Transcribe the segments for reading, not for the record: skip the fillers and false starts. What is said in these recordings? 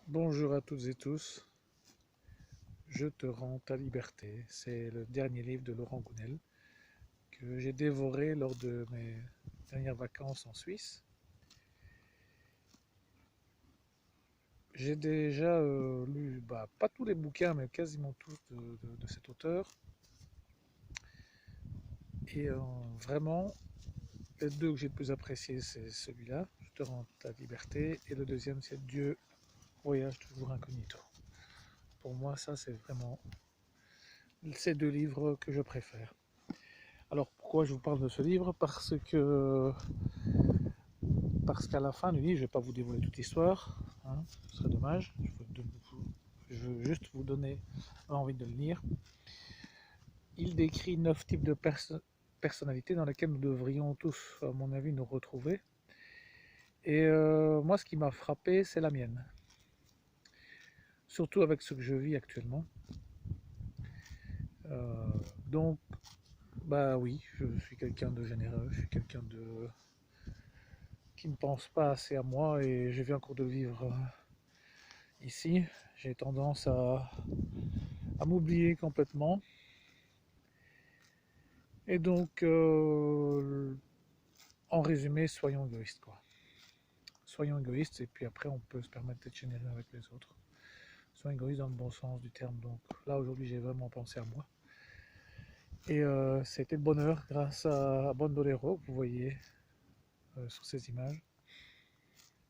Bonjour à toutes et tous, Je te rends ta liberté. C'est le dernier livre de Laurent Gounel que j'ai dévoré lors de mes dernières vacances en Suisse. J'ai déjà lu, pas tous les bouquins, mais quasiment tous de cet auteur. Et vraiment, les deux que j'ai le plus appréciés, c'est celui-là, Je te rends ta liberté, et le deuxième, c'est Dieu voyage toujours incognito. Pour moi, ça, c'est vraiment ces deux livres que je préfère. Alors pourquoi je vous parle de ce livre? Parce qu'à la fin du livre, je ne vais pas vous dévoiler toute l'histoire, hein, ce serait dommage. Je veux juste vous donner envie de le lire. Il décrit 9 types de personnalités dans lesquelles nous devrions tous, à mon avis, nous retrouver. Et moi, ce qui m'a frappé, c'est la mienne. Surtout avec ce que je vis actuellement. Euh, donc, bah oui, je suis quelqu'un de généreux, je suis quelqu'un de qui ne pense pas assez à moi et je viens encore de vivre ici. J'ai tendance à m'oublier complètement. Et donc, en résumé, soyons égoïstes, quoi. Soyons égoïstes et puis après, on peut se permettre d'être généreux avec les autres. Soyons égoïstes dans le bon sens du terme. Donc là, aujourd'hui, j'ai vraiment pensé à moi. Et c'était le bonheur grâce à Bandolero, que vous voyez sur ces images.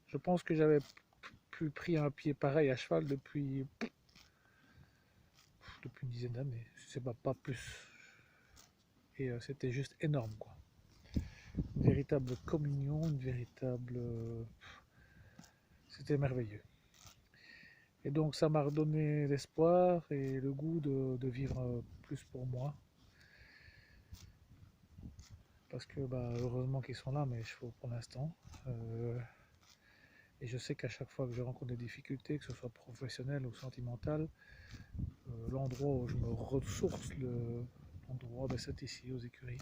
Je pense que j'avais plus pris un pied pareil à cheval depuis une dizaine d'années, je sais pas plus. Et c'était juste énorme, quoi. Une véritable communion, une véritable. C'était merveilleux. Et donc ça m'a redonné l'espoir et le goût de vivre plus pour moi. Parce que heureusement qu'ils sont là, mes chevaux pour l'instant. Et je sais qu'à chaque fois que je rencontre des difficultés, que ce soit professionnelles ou sentimentales, l'endroit où je me ressource, l'endroit, c'est ici aux écuries.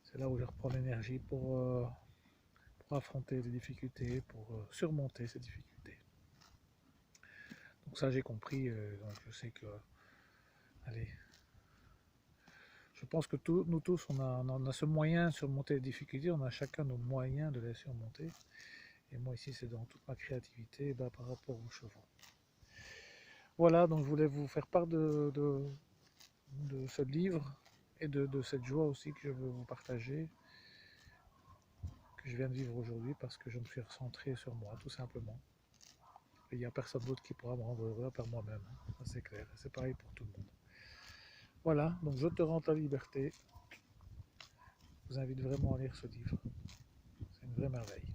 C'est là où je reprends l'énergie pour affronter les difficultés, pour surmonter ces difficultés. Donc ça j'ai compris, donc je sais que, allez, je pense que nous tous on a ce moyen de surmonter les difficultés, on a chacun nos moyens de les surmonter. Et moi ici c'est dans toute ma créativité par rapport aux chevaux. Voilà, donc je voulais vous faire part de ce livre et de cette joie aussi que je veux vous partager, que je viens de vivre aujourd'hui parce que je me suis recentré sur moi tout simplement. Et il n'y a personne d'autre qui pourra me rendre heureux à part moi-même, ça c'est clair, c'est pareil pour tout le monde. Voilà, donc Je te rends ta liberté. Je vous invite vraiment à lire ce livre. C'est une vraie merveille.